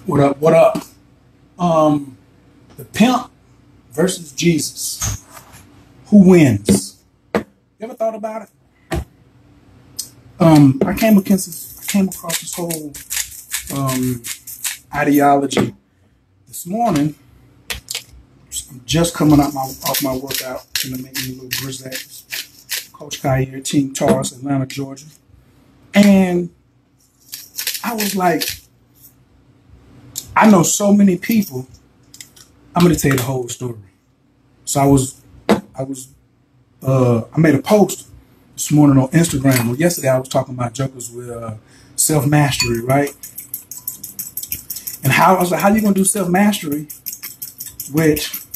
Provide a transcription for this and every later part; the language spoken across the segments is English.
What up? What up? The pimp versus Jesus. Who wins? You ever thought about it? I came across this whole ideology this morning. I'm just coming off my workout, gonna make me a little grizzlies. Coach Kai here, Team Taurus, Atlanta, Georgia, and I was like, I know so many people. I'm gonna tell you the whole story. So I made a post this morning on Instagram. Well, yesterday I was talking about jokers with self-mastery, right? And how I was like, how you gonna do self-mastery with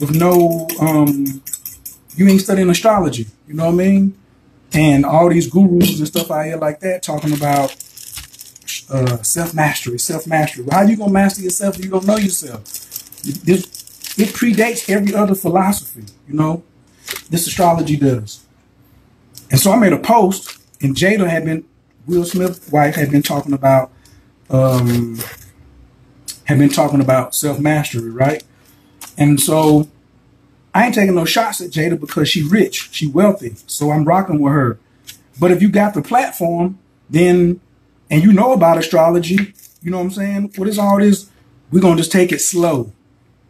no you ain't studying astrology, you know what I mean? And all these gurus and stuff out here like that talking about self-mastery. Well, how you gonna master yourself if you don't know yourself? It predates every other philosophy, you know. This astrology does. And so I made a post, and Will Smith's wife had been talking about self-mastery, right? And so I ain't taking no shots at Jada because she rich, she wealthy, so I'm rocking with her. But if you got the platform, then, and you know about astrology, you know what I'm saying? What is all this? We're going to just take it slow.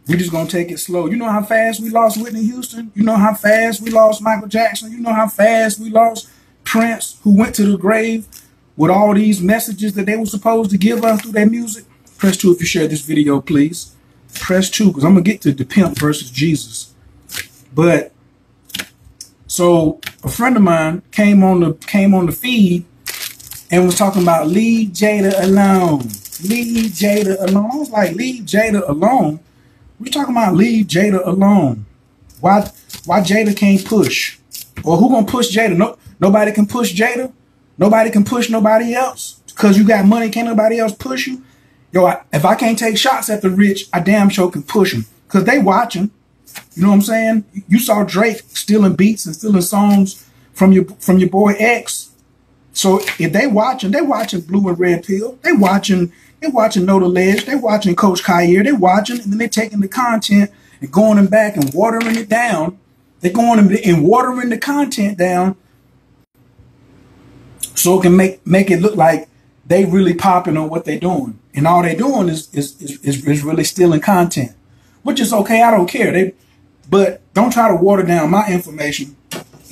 We're just going to take it slow. You know how fast we lost Whitney Houston? You know how fast we lost Michael Jackson? You know how fast we lost Prince, who went to the grave with all these messages that they were supposed to give us through their music? Press 2 if you share this video, please. Press 2, because I'm going to get to the pimp versus Jesus. But so a friend of mine came on the feed and was talking about leave Jada alone. Leave Jada alone. I was like, leave Jada alone? We talking about leave Jada alone. Why Jada can't push? Or who gonna push Jada? Nobody can push Jada. Nobody can push nobody else. Because you got money, can't nobody else push you? Yo, if I can't take shots at the rich, I damn sure can push them. Because they watching. You know what I'm saying? You saw Drake stealing beats and stealing songs from your boy X. So if they watching Blue and Red Pill. They watching Know the Ledge. They watching Coach Kyer. They watching, and then they taking the content and going them back and watering it down. They're going and watering the content down so it can make it look like they really popping on what they're doing. And all they're doing is really stealing content. Which is okay, I don't care. But don't try to water down my information.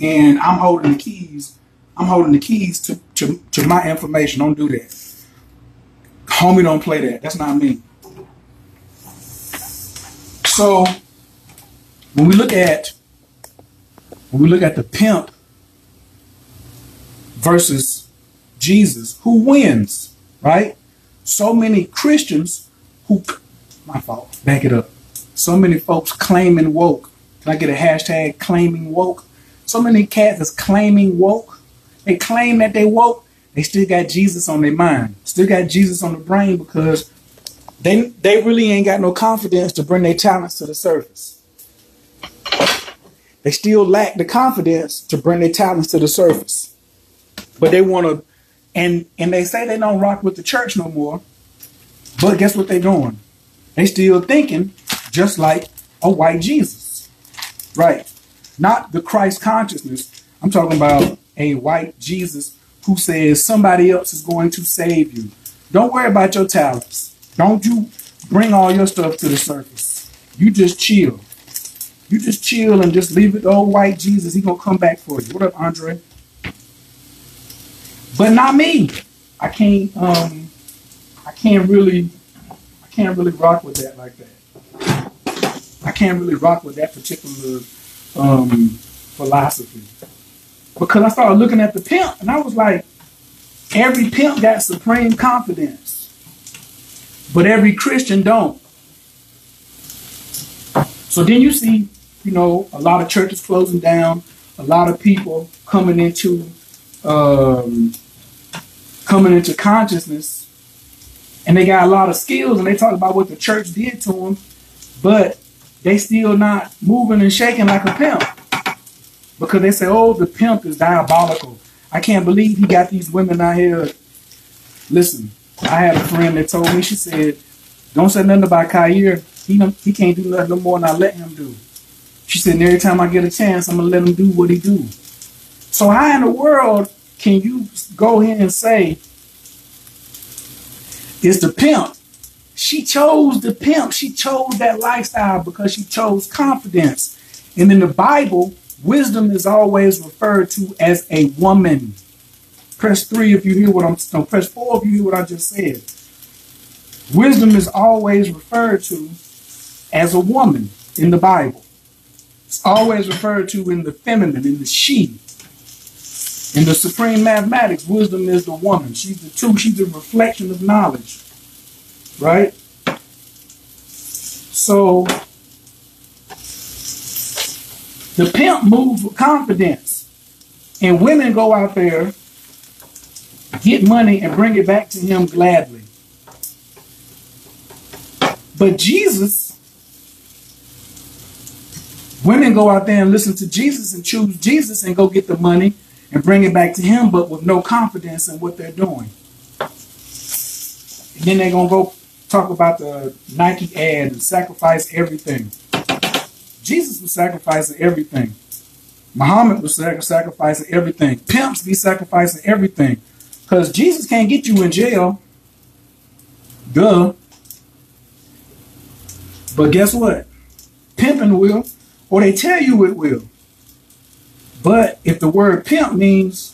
And I'm holding the keys. I'm holding the keys to my information. Don't do that. Homie, don't play that. That's not me. So when we look at the pimp versus Jesus, who wins, right? So many Christians my fault, back it up. So many folks claiming woke. Can I get a hashtag claiming woke? So many cats is claiming woke. They claim that they woke. They still got Jesus on their mind. Still got Jesus on the brain because they really ain't got no confidence to bring their talents to the surface. They still lack the confidence to bring their talents to the surface. But they want to, and they say they don't rock with the church no more. But guess what they're doing? They still thinking just like a white Jesus, right? Not the Christ consciousness. I'm talking about a white Jesus who says somebody else is going to save you. Don't worry about your talents. Don't you bring all your stuff to the surface. You just chill. You just chill and just leave it to old white Jesus. He gonna come back for you. What up, Andre? But not me. I can't really rock with that like that. I can't really rock with that particular philosophy. Because I started looking at the pimp and I was like, every pimp got supreme confidence, but every Christian don't. So then you see, you know, a lot of churches closing down, a lot of people coming into consciousness, and they got a lot of skills and they talk about what the church did to them, but they still not moving and shaking like a pimp. Because they say, oh, the pimp is diabolical. I can't believe he got these women out here. Listen, I had a friend that told me, she said, Don't say nothing about Kyrie. He can't do nothing no more than I let him do. She said, and every time I get a chance, I'm going to let him do what he do. So how in the world can you go here and say, it's the pimp? She chose the pimp. She chose that lifestyle because she chose confidence. And in the Bible, wisdom is always referred to as a woman. Press 3 if you hear what press 4 if you hear what I just said. Wisdom is always referred to as a woman in the Bible. It's always referred to in the feminine, in the she. In the supreme mathematics, wisdom is the woman. She's the two. She's the reflection of knowledge. Right? So, the pimp moves with confidence. And women go out there, get money, and bring it back to him gladly. But Jesus, women go out there and listen to Jesus and choose Jesus and go get the money and bring it back to him, but with no confidence in what they're doing. And then they're going to go talk about the Nike ad and sacrifice everything. Jesus was sacrificing everything. Muhammad was sacrificing everything. Pimps be sacrificing everything. Because Jesus can't get you in jail. Duh. But guess what? Pimping will, or they tell you it will. But if the word pimp means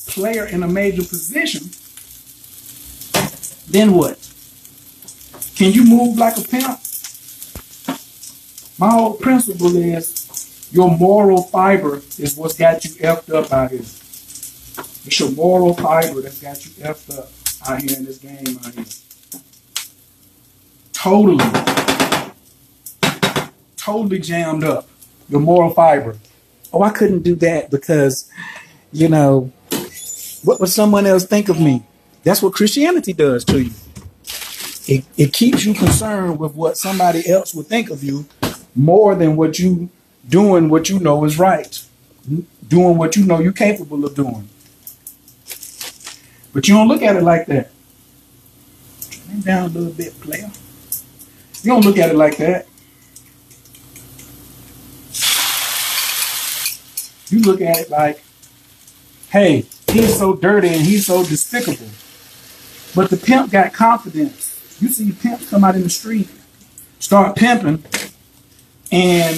player in a major position, then what? Can you move like a pimp? My whole principle is your moral fiber is what's got you effed up out here. It's your moral fiber that's got you effed up out here in this game out here. Totally jammed up. Your moral fiber. Oh, I couldn't do that because, you know, what would someone else think of me? That's what Christianity does to you. It keeps you concerned with what somebody else would think of you more than what you doing what you know is right. Doing what you know you're capable of doing. But you don't look at it like that. Turn down a little bit, player. You don't look at it like that. You look at it like, hey, he's so dirty and he's so despicable. But the pimp got confidence. You see pimps come out in the street, start pimping, and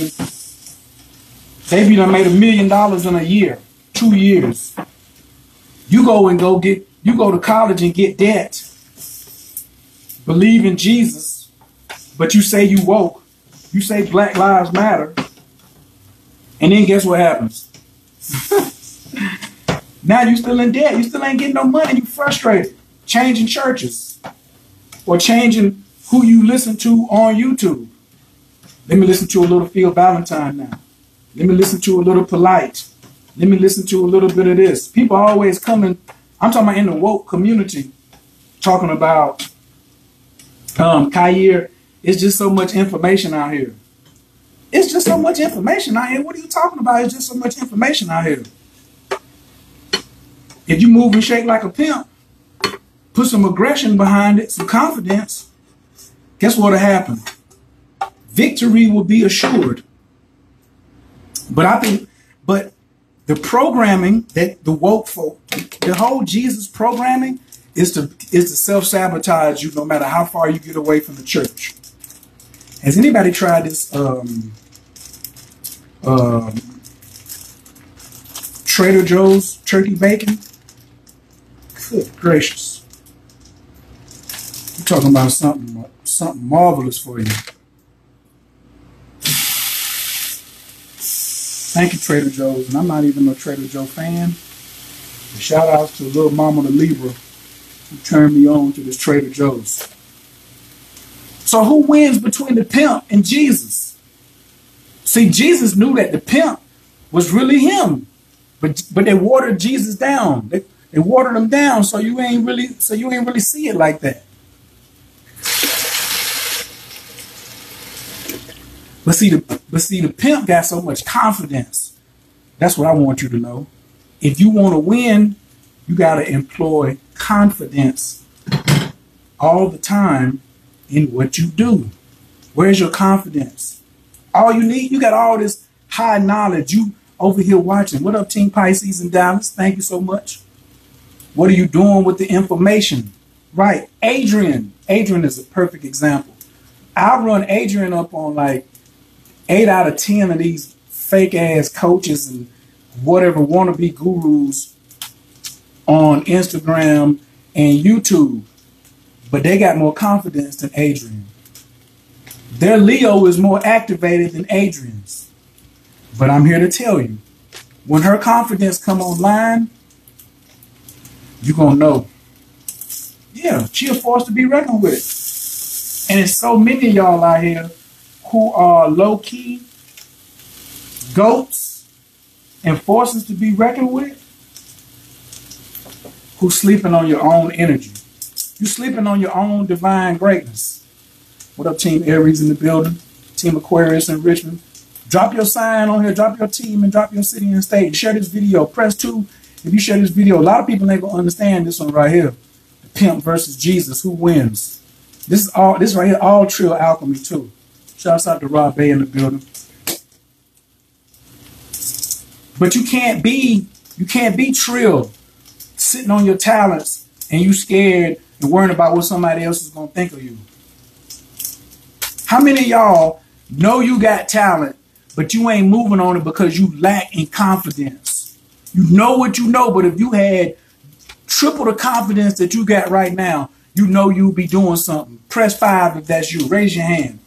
they be done made $1 million in a year, 2 years. You go to college and get debt, believe in Jesus, but you say you woke, you say Black Lives Matter, and then guess what happens? Now you still in debt. You still ain't getting no money. You frustrated. Changing churches. Or changing who you listen to on YouTube. Let me listen to a little Phil Valentine now. Let me listen to a little Polite. Let me listen to a little bit of this. People are always coming. I'm talking about in the woke community. Talking about Kyrie. It's just so much information out here. It's just so much information out here. What are you talking about? It's just so much information out here. If you move and shake like a pimp, put some aggression behind it, some confidence, guess what'll happen? Victory will be assured. But the programming that the woke folk, the whole Jesus programming is to self-sabotage you no matter how far you get away from the church. Has anybody tried this Trader Joe's turkey bacon? Good gracious. I'm talking about something marvelous for you. Thank you, Trader Joe's. And I'm not even a Trader Joe fan. But shout outs to little Mama the Libra who turned me on to this Trader Joe's. So who wins between the pimp and Jesus? See, Jesus knew that the pimp was really him. But they watered Jesus down. They watered him down so you ain't really see it like that. But see, the pimp got so much confidence. That's what I want you to know. If you want to win, you got to employ confidence all the time in what you do? Where's your confidence? All you need, you got all this high knowledge. You over here watching. What up, Team Pisces in Dallas? Thank you so much. What are you doing with the information? Right. Adrian. Adrian is a perfect example. I'll run Adrian up on like 8 out of 10 of these fake ass coaches and whatever wannabe gurus on Instagram and YouTube. But they got more confidence than Adrian. Their Leo is more activated than Adrian's. But I'm here to tell you, when her confidence come online, you're going to know. Yeah, she a force to be reckoned with. And there's so many of y'all out here who are low-key goats and forces to be reckoned with, who sleeping on your own energy. You sleeping on your own divine greatness. What up, Team Aries in the building? Team Aquarius in Richmond. Drop your sign on here. Drop your team and drop your city and state. Share this video. Press 2 if you share this video. A lot of people ain't going to understand this one right here. The pimp versus Jesus. Who wins? This right here, all Trill Alchemy too. Shouts out to Rob Bay in the building. But you can't be Trill sitting on your talents and you scared and worrying about what somebody else is going to think of you. How many of y'all know you got talent, but you ain't moving on it because you lack in confidence? You know what you know, but if you had triple the confidence that you got right now, you know you'll be doing something. Press 5 if that's you. Raise your hand.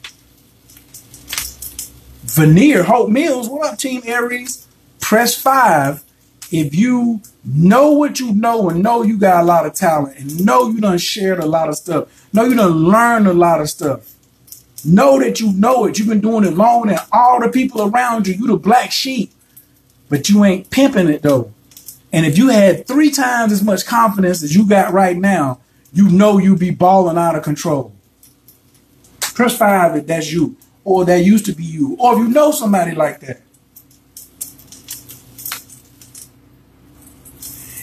Veneer, Hope Mills, what up, Team Aries? Press 5 if you know what you know and know you got a lot of talent and know you done shared a lot of stuff. Know you done learned a lot of stuff. Know that you know it. You've been doing it longer than all the people around you. You the black sheep, but you ain't pimping it though. And if you had 3 times as much confidence as you got right now, you know you be balling out of control. Press 5 if that's you, or that used to be you, or if you know somebody like that.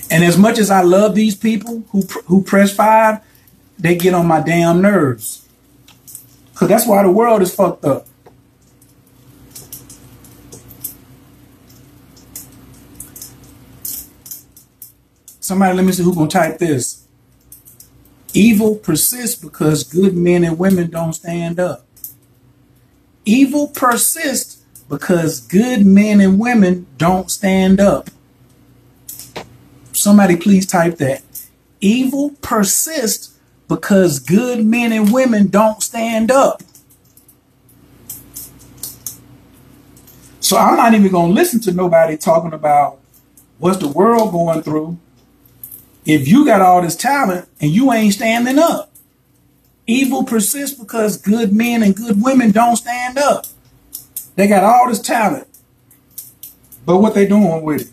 And as much as I love these people who press 5, they get on my damn nerves. Because that's why the world is fucked up. Somebody let me see who's going to type this. Evil persists because good men and women don't stand up. Evil persists because good men and women don't stand up. Somebody please type that. Evil persists because good men and women don't stand up. So I'm not even going to listen to nobody talking about what's the world going through if you got all this talent and you ain't standing up. Evil persists because good men and good women don't stand up. They got all this talent, but what they doing with it?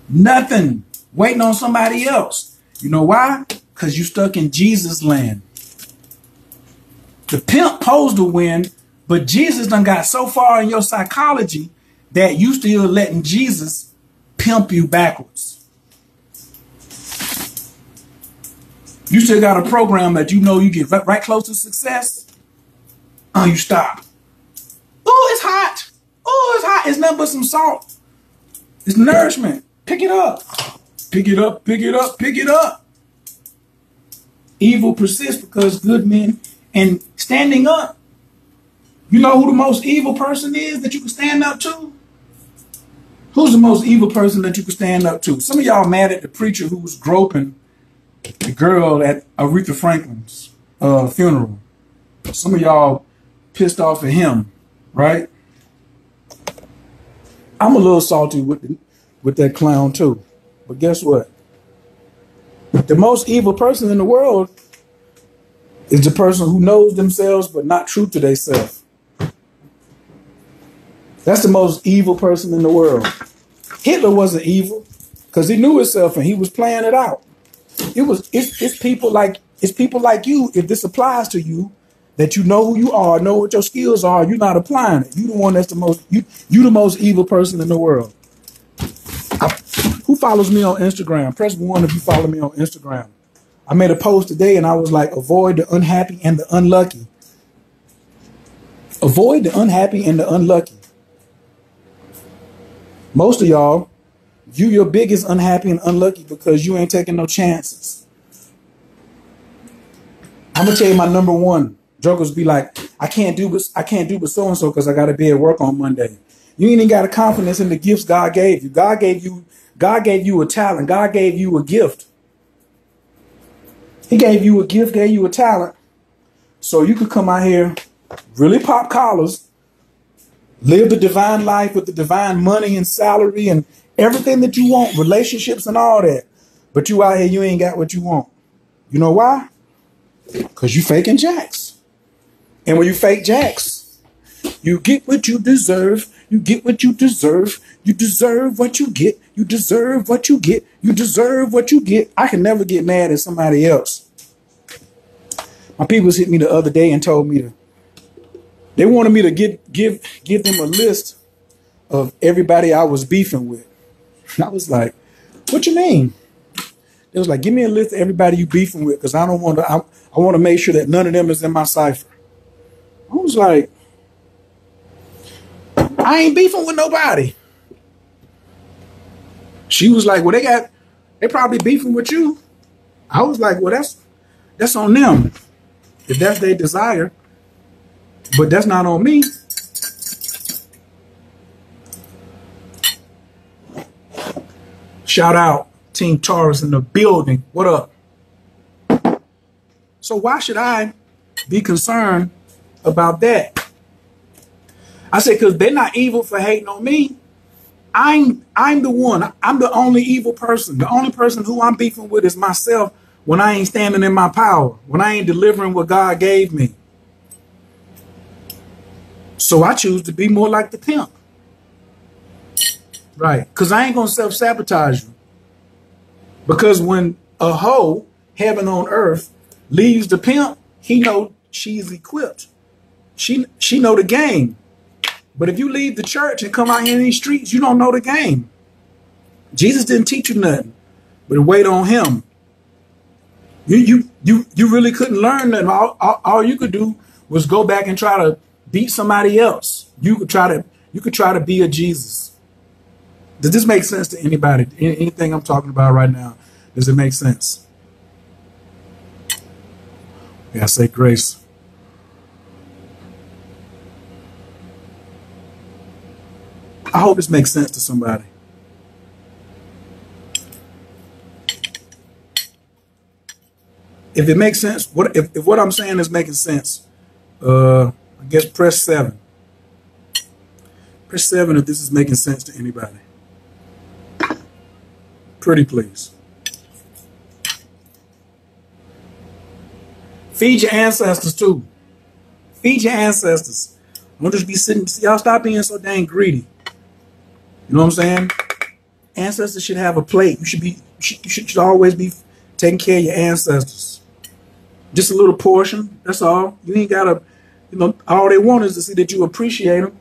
Nothing. Waiting on somebody else. You know why? Because you stuck in Jesus land. The pimp posed to win, but Jesus done got so far in your psychology that you still letting Jesus pimp you backwards. You still got a program that you know you get right close to success. You stop. Oh, it's hot. Oh, it's hot. It's nothing but some salt. It's nourishment. Pick it up. Pick it up, pick it up, pick it up. Evil persists because good men and standing up. You know who the most evil person is that you can stand up to? Who's the most evil person that you can stand up to? Some of y'all mad at the preacher who was groping the girl at Aretha Franklin's funeral. Some of y'all pissed off at him, right? I'm a little salty with that clown too. But guess what? The most evil person in the world is the person who knows themselves but not true to themselves. That's the most evil person in the world. Hitler wasn't evil because he knew himself and he was playing it out. It's people like you, if this applies to you, that you know who you are, know what your skills are, you're not applying it. You the one that's the most evil person in the world. Who follows me on Instagram? Press 1 if you follow me on Instagram. I made a post today and I was like, avoid the unhappy and the unlucky. Avoid the unhappy and the unlucky. Most of y'all, you your biggest unhappy and unlucky because you ain't taking no chances. I'm gonna tell you my number one. Jokers be like, I can't do but so and so because I gotta be at work on Monday. You ain't even got a confidence in the gifts God gave you. God gave you a talent. God gave you a gift. He gave you a gift, gave you a talent. So you could come out here, really pop collars, live the divine life with the divine money and salary and everything that you want, relationships and all that. But you out here, you ain't got what you want. You know why? Because you faking jacks. And when you fake jacks, you get what you deserve. You get what you deserve. You deserve what you get. You deserve what you get. You deserve what you get. I can never get mad at somebody else. My peoples hit me the other day and told me they wanted me to give them a list of everybody I was beefing with. And I was like, what you mean? It was like, give me a list of everybody you beefing with, because I don't want to. I want to make sure that none of them is in my cipher. I was like, I ain't beefing with nobody. She was like, well, they probably beefing with you. I was like, well, that's on them if that's their desire, but that's not on me. Shout out Team Taurus in the building. What up? So why should I be concerned about that? I said, because they're not evil for hating on me. I'm the one. I'm the only evil person. The only person who I'm beefing with is myself when I ain't standing in my power, when I ain't delivering what God gave me. So I choose to be more like the pimp. Right. Because I ain't going to self-sabotage you. Because when a hoe, heaven on earth, leaves the pimp, he know she's equipped. She know the game. But if you leave the church and come out here in these streets, you don't know the game. Jesus didn't teach you nothing, but wait on him. You really couldn't learn nothing. All you could do was go back and try to beat somebody else. You could try to be a Jesus. Does this make sense to anybody? Anything I'm talking about right now, does it make sense? Yeah, say grace. I hope this makes sense to somebody. If it makes sense, if what I'm saying is making sense, I guess press 7. Press 7 if this is making sense to anybody. Pretty please. Feed your ancestors too. Feed your ancestors. Don't just be sitting. Y'all stop being so dang greedy. You know what I'm saying? Ancestors should have a plate. You should always be taking care of your ancestors. Just a little portion. That's all. You ain't gotta. All they want is to see that you appreciate them.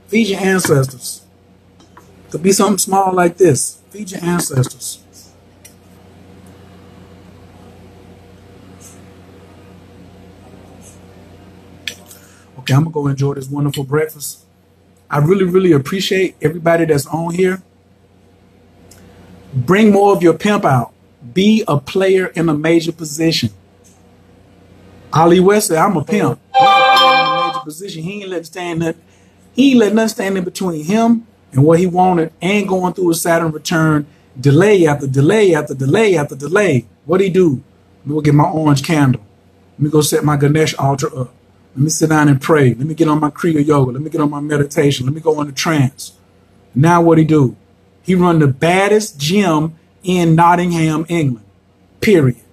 Feed your ancestors. Could be something small like this. Feed your ancestors. Okay, I'm going to go enjoy this wonderful breakfast. I really, really appreciate everybody that's on here. Bring more of your pimp out. Be a player in a major position. Ali West said, I'm a pimp. He's a player in a major position. He ain't letting nothing stand in between him and what he wanted, and going through a Saturn return, delay after delay after delay after delay. What'd he do? Let me go get my orange candle. Let me go set my Ganesh altar up. Let me sit down and pray. Let me get on my Kriya yoga. Let me get on my meditation. Let me go into trance. Now what'd he do? He run the baddest gym in Nottingham, England. Period.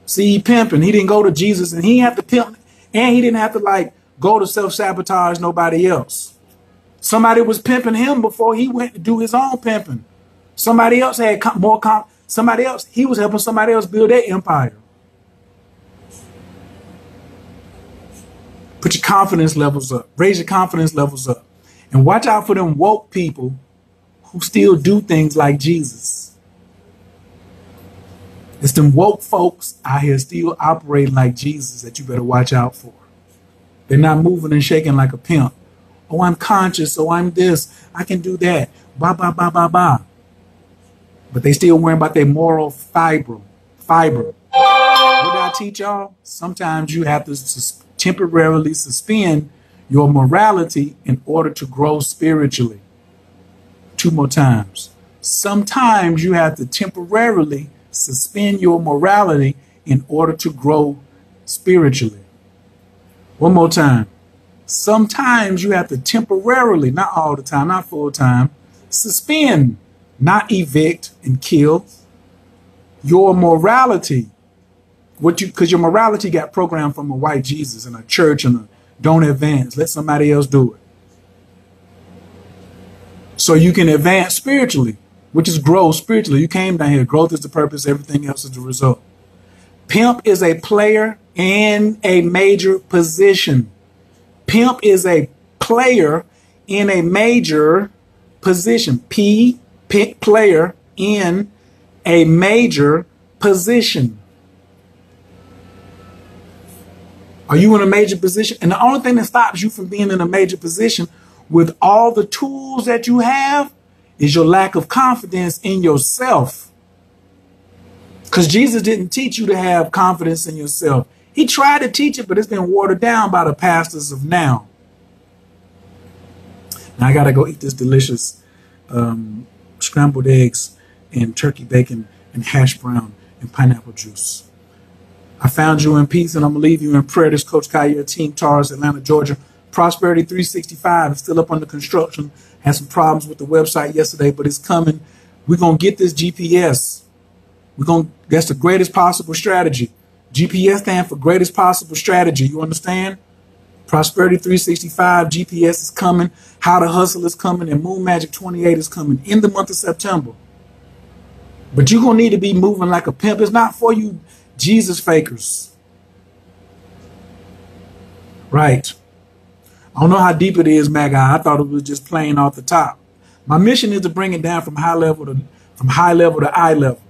See, he pimping. He didn't go to Jesus, and he didn't have to pimp, and he didn't have to go to self-sabotage nobody else. Somebody was pimping him before he went to do his own pimping. Somebody else had somebody else, he was helping somebody else build their empire. Put your confidence levels up. Raise your confidence levels up. And watch out for them woke people who still do things like Jesus. It's them woke folks out here still operating like Jesus that you better watch out for. They're not moving and shaking like a pimp. Oh, I'm conscious. Oh, I'm this. I can do that. Ba, ba, ba, ba, ba. But they still worrying about their moral fiber. What did I teach y'all? Sometimes you have to temporarily suspend your morality in order to grow spiritually. 2 more times. Sometimes you have to temporarily suspend your morality in order to grow spiritually. 1 more time. Sometimes you have to temporarily, not all the time, not full time, suspend, not evict and kill your morality. Because your morality got programmed from a white Jesus and a church and a don't advance. Let somebody else do it. So you can advance spiritually, which is grow spiritually. You came down here. Growth is the purpose. Everything else is the result. Pimp is a player in a major position. Pimp is a player in a major position. Player in a major position. Are you in a major position? And the only thing that stops you from being in a major position with all the tools that you have is your lack of confidence in yourself. Because Jesus didn't teach you to have confidence in yourself. He tried to teach it, but it's been watered down by the pastors of now. Now I got to go eat this delicious scrambled eggs and turkey bacon and hash brown and pineapple juice. I found you in peace, and I'm going to leave you in prayer. This Coach Kaya, Team Taurus, Atlanta, Georgia. Prosperity 365 is still up under construction. Had some problems with the website yesterday, but it's coming. We're going to get this GPS. That's the greatest possible strategy. GPS stands for greatest possible strategy. You understand? Prosperity 365, GPS is coming. How to Hustle is coming, and Moon Magic 28 is coming in the month of September. But you're going to need to be moving like a pimp. It's not for you Jesus fakers. Right. I don't know how deep it is, Magi. I thought it was just plain off the top. My mission is to bring it down from high level to eye level.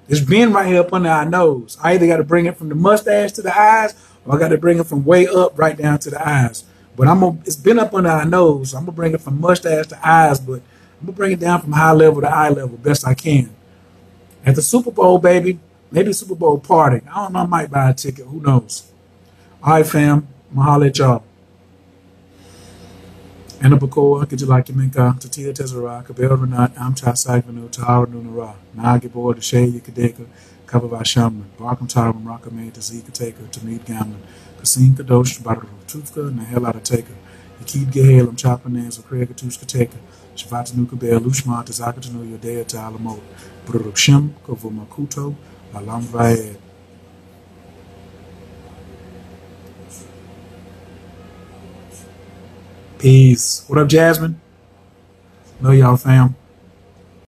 It's been right here up under our nose. I either got to bring it from the mustache to the eyes, or I got to bring it from way up right down to the eyes. But it's been up under our nose. So I'm gonna bring it from mustache to eyes, but I'm gonna bring it down from high level to eye level best I can. At the Super Bowl, baby, maybe Super Bowl party. I don't know. I might buy a ticket. Who knows? All right, fam. I'm gonna holler at y'all. Anabakoa, Kajalaki Tatia Tezara, Kabel Renat, Amcha Saivano, Tara Nunara, Nagibor, the Shay Yakadeka, Kababa Shaman, Barkham Taram, Rockame, Tazika Taker, Tamid Gamlin, Kasim Kadosh, Batter Tufka, Nahela Taker, Yakid Gahel, Chapanans, Craig Tuska Taker, Shavata Nukabel, Lushma, Tazakatano, Yodea Talamo, Brurukshim, Kovumakuto, Alam Vaed. Peace. What up, Jasmine? Love y'all, fam.